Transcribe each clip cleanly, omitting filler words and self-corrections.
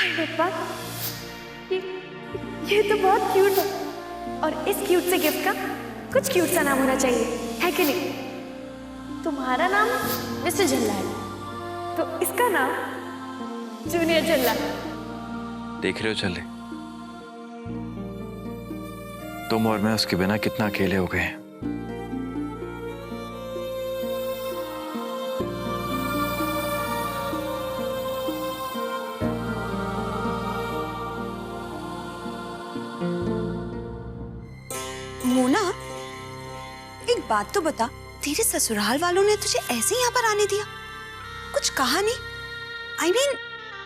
अरे वाह, ये तो बहुत क्यूट है। और इस क्यूट से गिफ्ट का कुछ क्यूट सा नाम होना चाहिए, है कि नहीं? तुम्हारा नाम मिस्टर झल्ला है, तो इसका नाम जूनियर झल्ला। देख रहे हो चले, तुम और मैं उसके बिना कितना अकेले हो गए हैं। मोना, एक बात तो बता, तेरे ससुराल वालों ने तुझे ऐसे ही यहाँ पर आने दिया? कुछ कहा नहीं? I mean,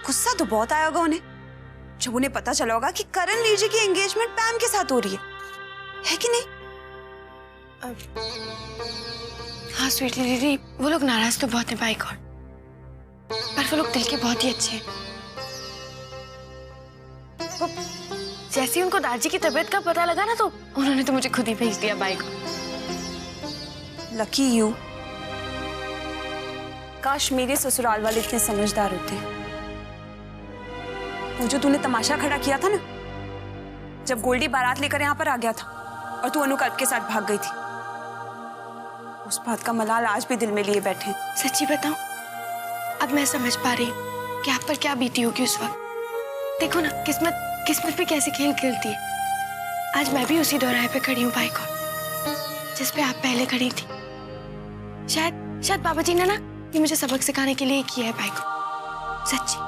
गुस्सा तो बहुत आया होगा उन्हें जब उन्हें पता चला होगा कि करण वीर जी की एंगेजमेंट पैम के साथ हो रही है कि नहीं? हाँ स्वीटी दीदी, वो लोग नाराज तो बहुत है बाई गॉड, पर वो लोग दिल के बहुत ही अच्छे हैं। वो जैसे ही उनको दादाजी की तबीयत का पता लगा ना, तो उन्होंने तो मुझे खुद ही भेज दिया बाई को। Lucky you. काश मेरे ससुराल वाले इतने समझदार होते। वो जो तूने तमाशा खड़ा किया था ना, जब गोल्डी बारात लेकर यहाँ पर आ गया था और तू अनुकल्प के साथ भाग गई थी, उस बात का मलाल आज भी दिल में लिए बैठे हैं। सच्ची बताऊं, अब मैं समझ पा रही हूँ कि आप पर क्या बीती होगी उस वक्त। देखो ना, किस्मत पे कैसे खेल खेलती है। आज मैं भी उसी दौराहे पे खड़ी हूँ बाई गॉड, जिस पे आप पहले खड़ी थी। शायद बाबा जी ने ना ये मुझे सबक सिखाने के लिए किया है बाई को, सच्ची।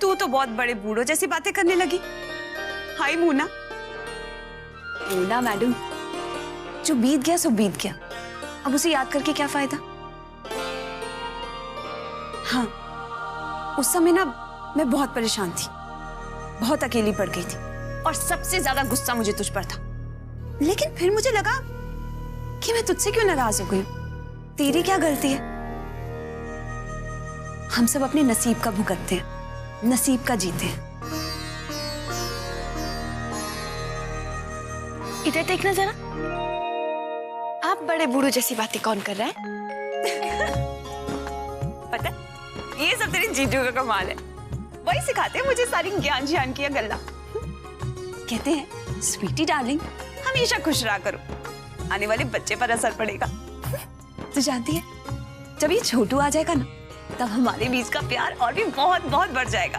तू तो बहुत बड़े बूढ़ों जैसी बातें करने लगी। हाय मोना। मोना मैडम, जो बीत गया सो बीत गया, अब उसे याद करके क्या फायदा। हाँ, उस समय ना मैं बहुत परेशान थी, बहुत अकेली पड़ गई थी और सबसे ज्यादा गुस्सा मुझे तुझ पर था। लेकिन फिर मुझे लगा कि मैं तुझसे क्यों नाराज हो गई, तेरी क्या गलती है। हम सब अपने नसीब का भुगतते हैं, नसीब का जीते हैं। इधर देखना जरा, आप बड़े बूढ़ों जैसी बातें कौन कर रहा है? पता, ये सब तेरे जीजू का कमाल है, वही सिखाते हैं मुझे सारी ज्ञान की गल्ला। कहते हैं स्वीटी डार्लिंग, हमेशा खुश रहा करो, आने वाले बच्चे पर असर पड़ेगा। तू जानती है, जब ये छोटू आ जाएगा ना, तब हमारे बीच का प्यार और भी बहुत बहुत बढ़ जाएगा।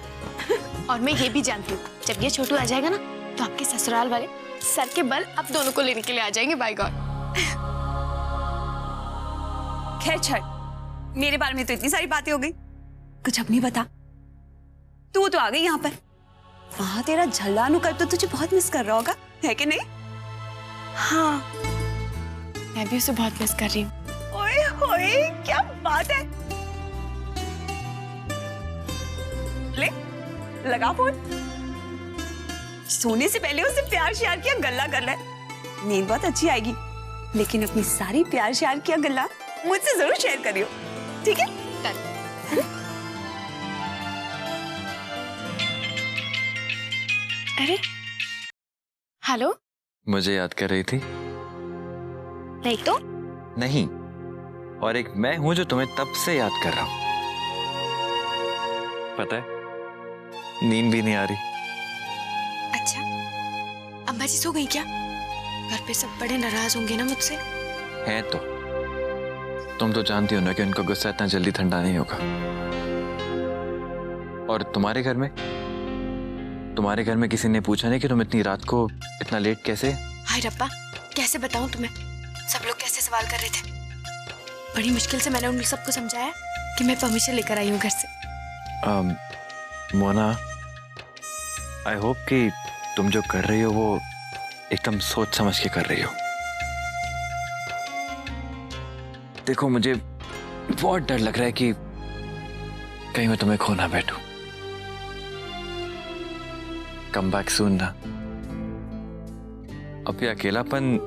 और मैं ये भी जानती हूँ, जब ये छोटू आ जाएगा ना, तो आपके ससुराल वाले सर के बल आप दोनों को लेने के लिए आ जाएंगे बाय गॉड। खैर छोड़, मेरे बारे में तो इतनी सारी बातें हो गई, कुछ अपनी बता। तू तो आ गई यहाँ पर, वहां तेरा झल्ला अनुकल्प तो तुझे बहुत मिस कर रहा होगा, है कि नहीं? हाँ, मैं भी उसे बहुत मिस कर रही हूँ। ओए होए, क्या बात है। ले, लगा फोन। सोने से पहले उससे प्यार श्यार किया गल्ला कर ले, नींद बहुत अच्छी आएगी। लेकिन अपनी सारी प्यार श्यार किया गल्ला मुझसे जरूर शेयर करियो, ठीक है? अरे हेलो, मुझे याद कर रही थी? नहीं तो नहीं, और एक मैं हूं जो तुम्हें तब से याद कर रहा हूं। पता है, नींद भी नहीं आ रही। अच्छा, अम्मा जी सो गई क्या? घर पे सब बड़े नाराज होंगे ना मुझसे। है तो तुम तो जानती हो ना कि उनका गुस्सा इतना जल्दी ठंडा नहीं होगा। और तुम्हारे घर में किसी ने पूछा नहीं कि तुम इतनी रात को इतना लेट कैसे? हाय रब्बा, कैसे बताऊं तुम्हें, सब लोग कैसे सवाल कर रहे थे। बड़ी मुश्किल से मैंने उन सबको समझाया कि मैं परमिशन लेकर आई हूँ घर से। मोना, आई होप कि तुम जो कर रही हो वो एकदम सोच समझ के कर रही हो। देखो, मुझे बहुत डर लग रहा है कि कहीं मैं तुम्हें खो ना बैठूं। कम बैक सून ना, अब ये अकेलापन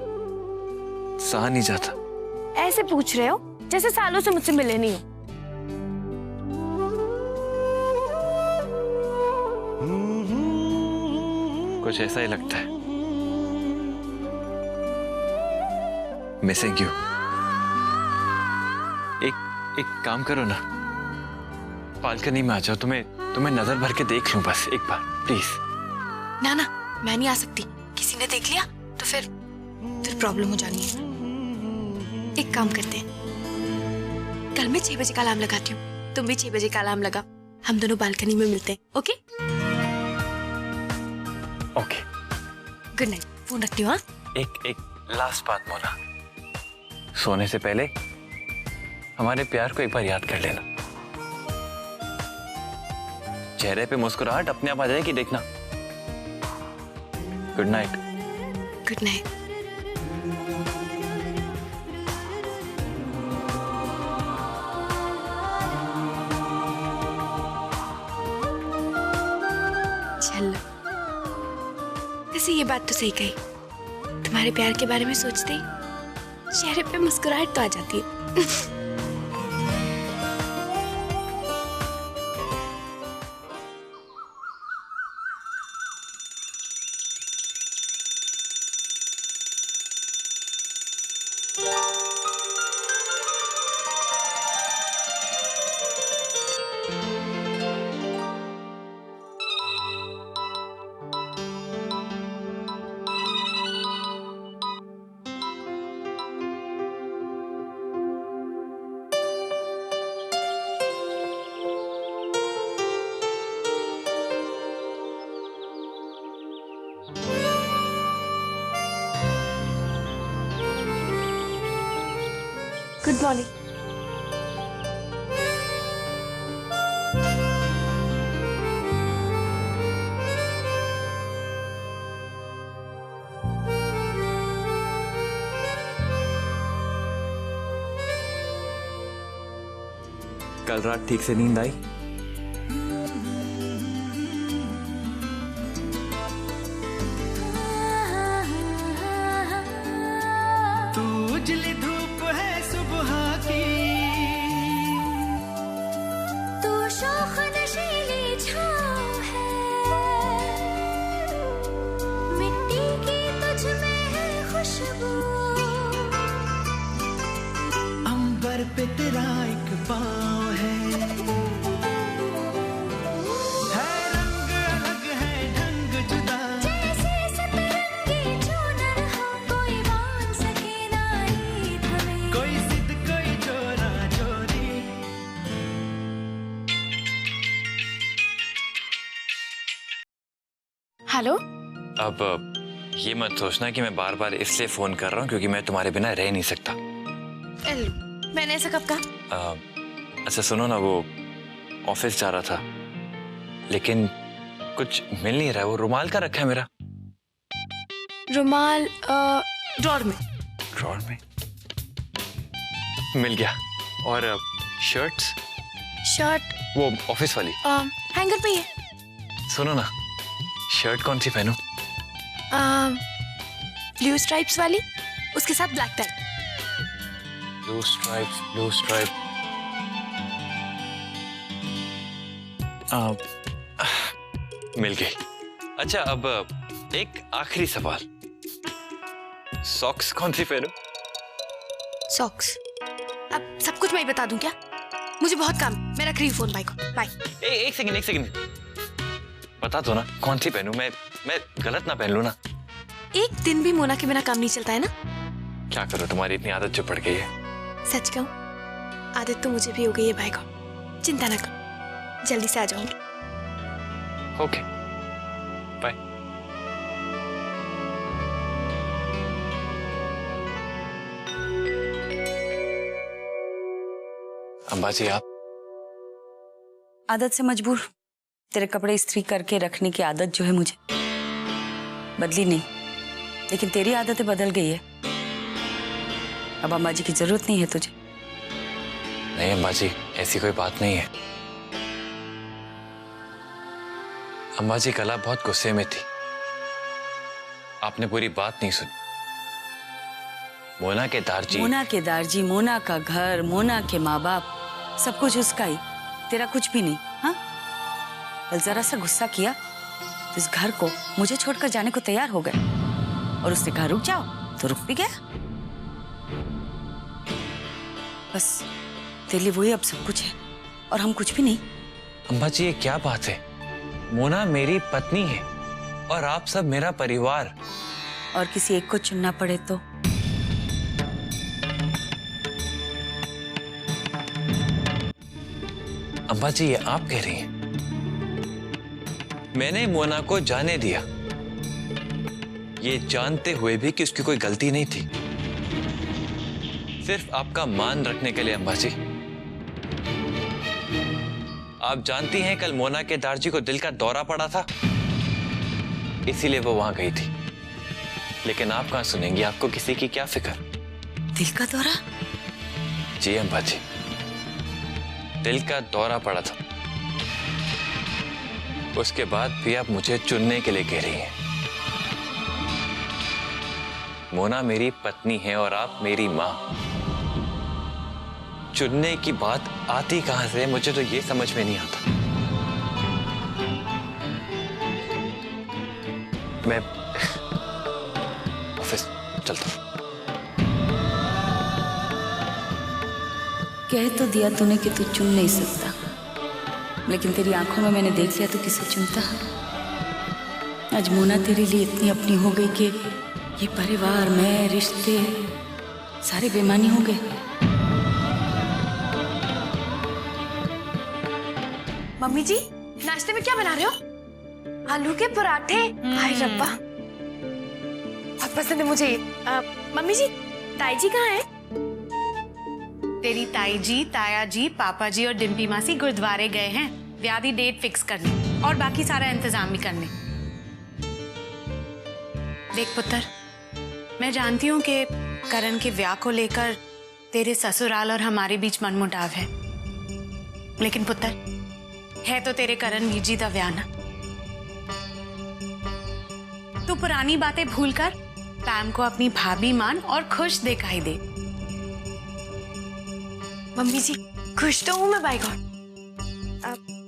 सहा नहीं जाता। ऐसे पूछ रहे हो जैसे सालों से मुझसे मिले नहीं हो। कुछ ऐसा ही लगता है। Missing you. एक काम करो ना, बालकनी में आ जाओ, तुम्हें नजर भर के देख लूं बस एक बार प्लीज। ना ना, मैं नहीं आ सकती। किसी ने देख लिया तो फिर प्रॉब्लम हो जानी है। एक काम करते हैं, कल मैं 6 बजे का अलार्म लगाती हूँ, तुम भी 6 बजे का अलार्म लगा, हम दोनों बालकनी में मिलते हैं। Okay okay, good night. Phone रखती हूँ। हाँ, एक लास्ट बात मोना, सोने से पहले हमारे प्यार को एक बार याद कर लेना। चेहरे पे मुस्कुराहट अपने आप आ जाएगी, देखना। Good night. Good night. चल, वैसे ये बात तो सही कही, तुम्हारे प्यार के बारे में सोचते ही चेहरे पे मुस्कुराहट तो आ जाती है। Good morning. कल रात ठीक से नींद आई? तू उजली धूप है सुबह की, तू शौख नशीली छाँव है, मिट्टी की तुझ में है खुशबू, अंबर पे तेरा एक पाँव है रंग अलग है ढंग जुदा, जैसे सतरंगी चूनर हो, कोई बांध सके ना ईद हमें, कोई जिद कोई चोरा चोरी। हेलो। अब ये मत सोचना कि मैं बार बार इसलिए फोन कर रहा हूँ क्योंकि मैं तुम्हारे बिना रह नहीं सकता। मैंने ऐसा कब कहा? अच्छा सुनो ना, वो ऑफिस जा रहा था लेकिन कुछ मिल नहीं रहा है। वो रुमाल का रखा है मेरा। रुमाल ड्रॉर में। ड्रॉर में मिल गया। और शर्ट्स? शर्ट वो ऑफिस वाली हैंगर पे ही है। सुनो ना, शर्ट कौन सी पहनूं? ब्लू स्ट्राइप्स वाली, उसके साथ ब्लैक टाई। Blue stripe. मिल गई। अच्छा अब एक आखिरी सवाल, सॉक्स कौन सी पहनूं? सॉक्स? अब सब कुछ मैं ही बता दूं क्या? मुझे बहुत काम है, मैं रख रही हूँ फोन। बाय को बाय। एक सेकंड बता दो ना कौन सी पहनूं। मैं गलत ना पहन लूं ना। एक दिन भी मोना के बिना काम नहीं चलता है ना। क्या करूं, तुम्हारी इतनी आदत जो पड़ गई है। सच कहूं, आदत तो मुझे भी हो गई है भाई को। चिंता ना करो, जल्दी से आ जाऊंगी। Okay bye. अंबाजी आप? आदत से मजबूर। तेरे कपड़े इस्त्री करके रखने की आदत जो है मुझे बदली नहीं, लेकिन तेरी आदतें बदल गई है। अब अम्बाजी की जरूरत नहीं है तुझे। नहीं अंबाजी, ऐसी कोई बात नहीं है। अंबाजी कल आप बहुत गुस्से में थी, आपने पूरी बात नहीं सुनी। मोना के दारजी, मोना का घर, मोना के माँ बाप, सब कुछ उसका ही, तेरा कुछ भी नहीं। हाँ, कल जरा सा गुस्सा किया तो इस घर को मुझे छोड़कर जाने को तैयार हो गए, और उसने कहा रुक जाओ तो रुक भी गया। बस तेरे लिए वही अब सब कुछ है और हम कुछ भी नहीं। अम्मा जी ये क्या बात है? मोना मेरी पत्नी है और आप सब मेरा परिवार। और किसी एक को चुनना पड़े तो? अम्मा जी ये आप कह रही हैं? मैंने मोना को जाने दिया, ये जानते हुए भी कि उसकी कोई गलती नहीं थी, सिर्फ आपका मान रखने के लिए। अम्मा जी आप जानती हैं कल मोना के दारजी को दिल का दौरा पड़ा था, इसीलिए वो वहां गई थी। लेकिन आप कहां सुनेंगी, आपको किसी की क्या फिक्र। दिल का दौरा? जी अम्मा जी, दिल का दौरा पड़ा था। उसके बाद भी आप मुझे चुनने के लिए कह रही हैं। मोना मेरी पत्नी है और आप मेरी मां। चुनने की बात आती कहां से, मुझे तो ये समझ में नहीं आता। मैं ऑफिस चलता हूं। कह तो दिया तूने कि तू चुन नहीं सकता, लेकिन तेरी आंखों में मैंने देख लिया तू किसे चुनता। आज मोना तेरे लिए इतनी अपनी हो गई कि ये परिवार, मैं, रिश्ते सारे बेमानी हो गए। मम्मी जी नाश्ते में क्या बना रहे हो? आलू के पराठे? हाय रब्बा, बहुत पसंद है मुझे। मम्मी जी ताई जी कहाँ है? तेरी ताई जी, ताया जी, पापा जी और डिम्पी मासी गुरुद्वारे गए हैं ब्याह दी डेट फिक्स करने और बाकी सारा इंतजाम भी करने। देख पुत्र, मैं जानती हूँ कि करण के ब्याह को लेकर तेरे ससुराल और हमारे बीच मनमुटाव है, लेकिन पुत्र है तो तेरे करण वीर जी दा ब्याह ना। तू पुरानी बातें भूलकर पैम को अपनी भाभी मान और खुश दिखाई दे। मम्मी जी खुश तो हूँ मैं बाय गॉड।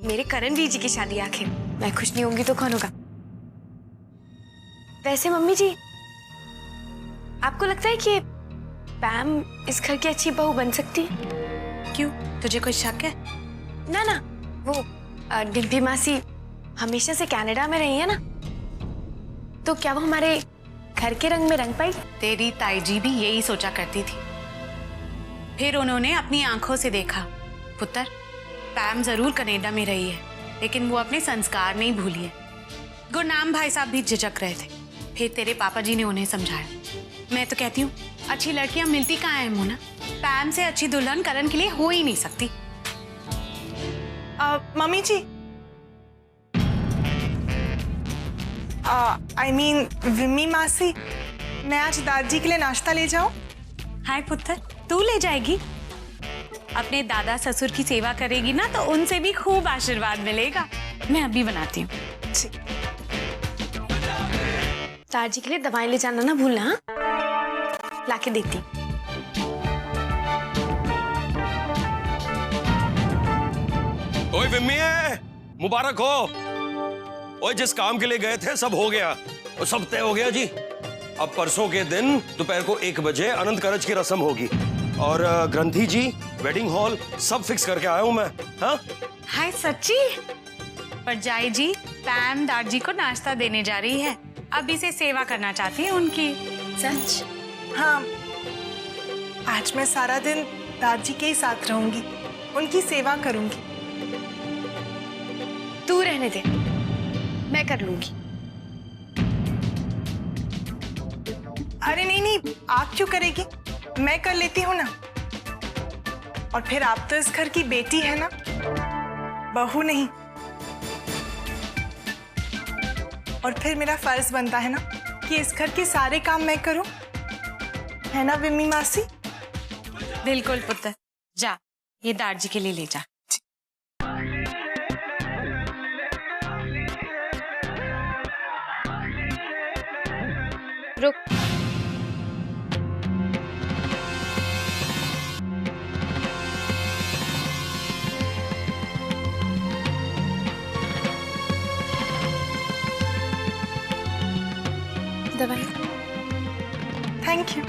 मेरे करण वीर जी की शादी, आखिर मैं खुश नहीं होंगी तो कौन होगा? वैसे मम्मी जी आपको लगता है कि पैम इस घर की अच्छी बहू बन सकती है? क्यों, तुझे कोई शक है? ना ना, वो डिम्पी मासी हमेशा से कनाडा में रही है ना, तो क्या वो हमारे घर के रंग में रंग पाई? तेरी ताई जी भी यही सोचा करती थी, फिर उन्होंने अपनी आंखों से देखा पुत्र, पैम जरूर कनाडा में रही है, लेकिन वो अपने संस्कार नहीं भूली है। गुरनाम भाई साहब भी झिझक रहे थे, फिर तेरे पापा जी ने उन्हें समझाया। मैं तो कहती हूँ अच्छी लड़कियां मिलती कहाँ है मोना? पैम से अच्छी दुल्हन करण के लिए हो ही नहीं सकती। Mummy ji, I mean Vimmi मासी, मैं आज दादाजी के लिए नाश्ता ले जाऊं? हाय पुत्र, तू ले जाएगी? अपने दादा ससुर की सेवा करेगी ना, तो उनसे भी खूब आशीर्वाद मिलेगा। मैं अभी बनाती हूँ। दादाजी के लिए दवाई ले जाना ना भूलना। हाँ, लाके देती। ओए विम्मी, मुबारक हो। ओए जिस काम के लिए गए थे सब हो गया, और सब तय हो गया जी। अब परसों के दिन दोपहर को 1 बजे अनंत करज की रस्म होगी, और ग्रंथी जी, वेडिंग हॉल सब फिक्स करके आया हूं मैं। हाँ हाय सच्ची? परजाई जी पैम दादाजी को नाश्ता देने जा रही है, अभी से सेवा करना चाहती है उनकी। सच? हाँ, आज मैं सारा दिन दादाजी के ही साथ रहूंगी, उनकी सेवा करूंगी। तू रहने दे, मैं कर लूंगी। अरे नहीं नहीं, आप क्यों करेगी, मैं कर लेती हूँ ना। और फिर आप तो इस घर की बेटी है ना, बहू नहीं। और फिर मेरा फर्ज बनता है ना कि इस घर के सारे काम मैं करूं, है ना विम्मी मासी? बिल्कुल पुत्र, जा ये दादाजी के लिए ले जा। रुक, दवाई। Thank you.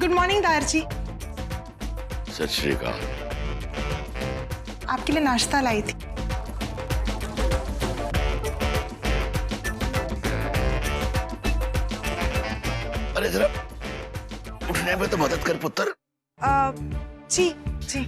गुड मॉर्निंग दारजी। सत श्री अकाल। आपके लिए नाश्ता लाई थी। अरे जरा उठने में तो मदद कर पुत्र। जी जी।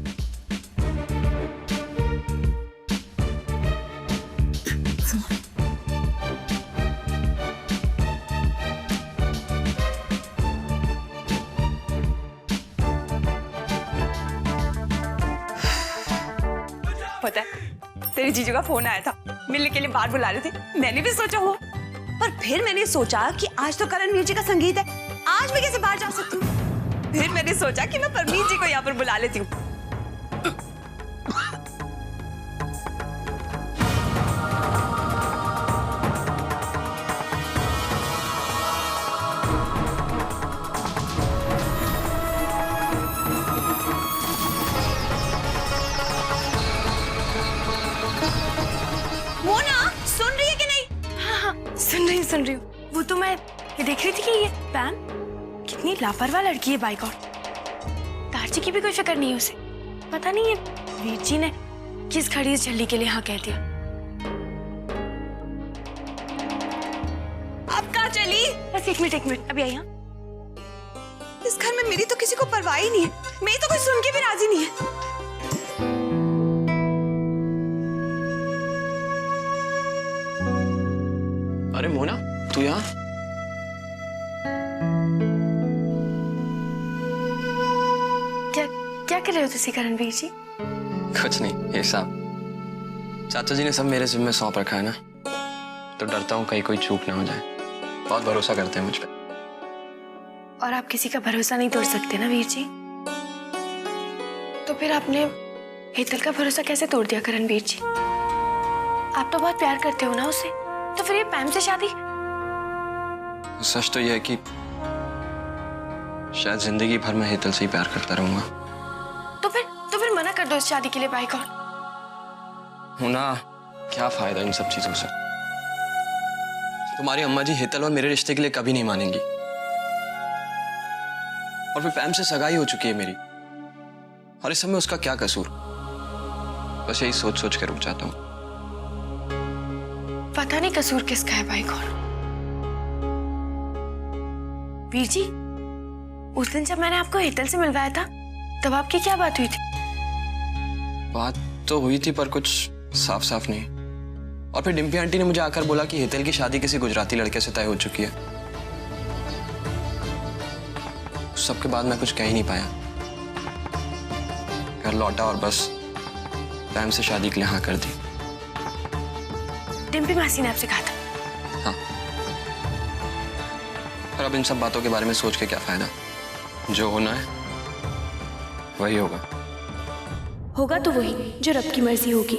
पता है तेरे जीजू का फोन आया था, मिलने के लिए बाहर बुला रहे थे। मैंने भी सोचा हो, पर फिर मैंने सोचा कि आज तो करणवीर जी का संगीत है, आज मैं कैसे बाहर जा सकती हूँ। फिर मैंने सोचा कि मैं परमीत जी को यहाँ पर बुला लेती हूँ। मोना सुन रही है कि नहीं? हाँ, सुन रही हूँ। वो तो मैं ये देख रही थी कि ये पैम कितनी लापरवाह लड़की है। बाय गॉड, दारजी की भी कोई फिक्र नहीं है उसे। पता नहीं है वीर जी ने किस घड़ी इस झल्ली के लिए हाँ कह दिया। अब कहाँ चली? बस एक मिनट अभी आई। हाँ, इस घर में मेरी तो किसी को परवाह ही नहीं है। मेरी तो कोई सुन के भी राजी नहीं है। अरे मोना, तू यहाँ? क्या कर रहे हो तुसी करणवीर जी? कुछ नहीं, ये साहब चाचा जी ने सब मेरे जिम्मे सौंप रखा है ना, तो डरता हूँ कहीं कोई चूक ना हो जाए। बहुत भरोसा करते हैं मुझ पे। और आप किसी का भरोसा नहीं तोड़ सकते ना वीर जी। तो फिर आपने हेतल का भरोसा कैसे तोड़ दिया करणवीर जी? आप तो बहुत प्यार करते हो ना उसे, तो फिर ये पैम से शादी? सच तो यह है कि शायद जिंदगी भर मैं हेतल से ही प्यार करता रहूंगा। तो फिर मना कर दो इस शादी के लिए बाई गॉड। होना क्या फायदा इन सब चीजों से? तुम्हारी अम्मा जी हेतल और मेरे रिश्ते के लिए कभी नहीं मानेंगी। और फिर पैम से सगाई हो चुकी है मेरी, और इस समय उसका क्या कसूर? बस यही सोच सोच कर रुक जाता हूँ। पता नहीं कसूर किसका है बाई गॉड। वीर जी, उस दिन जब मैंने आपको हेतल से मिलवाया था, तब आपकी क्या बात हुई थी? बात तो हुई थी पर कुछ साफ साफ नहीं। और फिर डिम्पी आंटी ने मुझे आकर बोला कि हेतल की शादी किसी गुजराती लड़के से तय हो चुकी है। उस सब के बाद मैं कुछ कह ही नहीं पाया। घर लौटा और बस पैम से शादी के लिए हाँ कर दी। डिम्पी मासी ने आपसे कहा था? हाँ। पर अब इन सब बातों के बारे में सोच के क्या फायदा? जो होना है वही होगा। होगा तो वही जो रब की मर्जी होगी।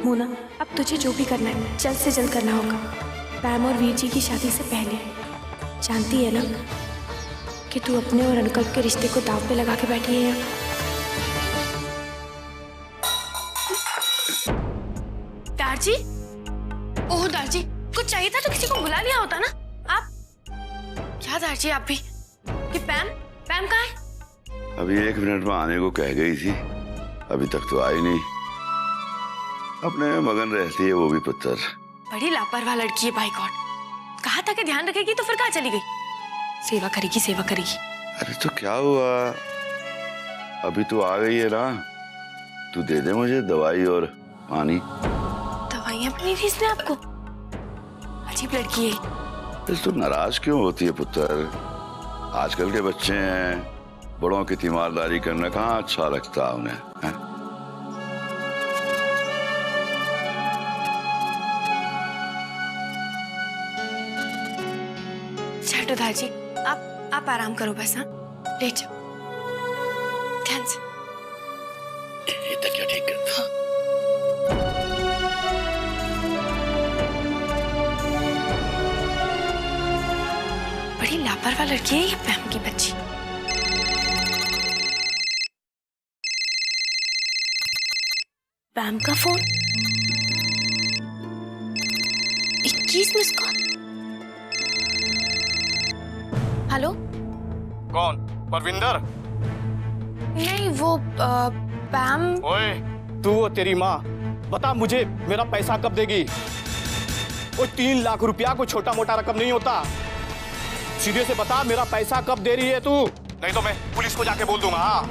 मोना, अब तुझे जो भी करना है जल्द से जल्द करना होगा, पैम और वीर जी की शादी से पहले। जानती है ना कि तू अपने और अंकल के रिश्ते को दांव पे लगा के बैठी है यहाँ। दारजी, ओह दारजी, कुछ चाहिए था तो किसी को बुला लिया होता ना। आप क्या दारजी, आप भी? कि पैम कहाँ है? अभी 1 मिनट में आने को कह गई थी, अभी तक तो आई नहीं। अपने मगन रहती है वो भी पुत्र। बड़ी लापरवाह लड़की है बाई गॉड। कहा था कि ध्यान रखेगी तो फिर कहाँ चली गई? सेवा करेगी। अरे तो क्या हुआ, अभी तो आ गई है ना। तू दे दे मुझे दवाई और पानी। दवाइयाँ भी नहीं दी इसने आपको? अजीब लड़की है। तू नाराज क्यों होती है पुत्र? आजकल के बच्चे हैं, बड़ों की तीमारदारी करना कहाँ अच्छा लगता उन्हें है? छठो दारजी, आप आराम करो बस। हाँ, लेट जाओ ध्यान से। ये तक क्या ठीक करता? बड़ी लापरवाह लड़की है ये पैम की बच्ची। पैम का फोन, 21 मिस कॉल। हेलो कौन? परविंदर? नहीं, वो पैम। ओए, तू और तेरी माँ, बता मुझे मेरा पैसा कब देगी? वो 3 लाख रुपया कोई छोटा मोटा रकम नहीं होता। सीधे से बता मेरा पैसा कब दे रही है तू, नहीं तो मैं पुलिस को जाके बोल दूंगा। हाँ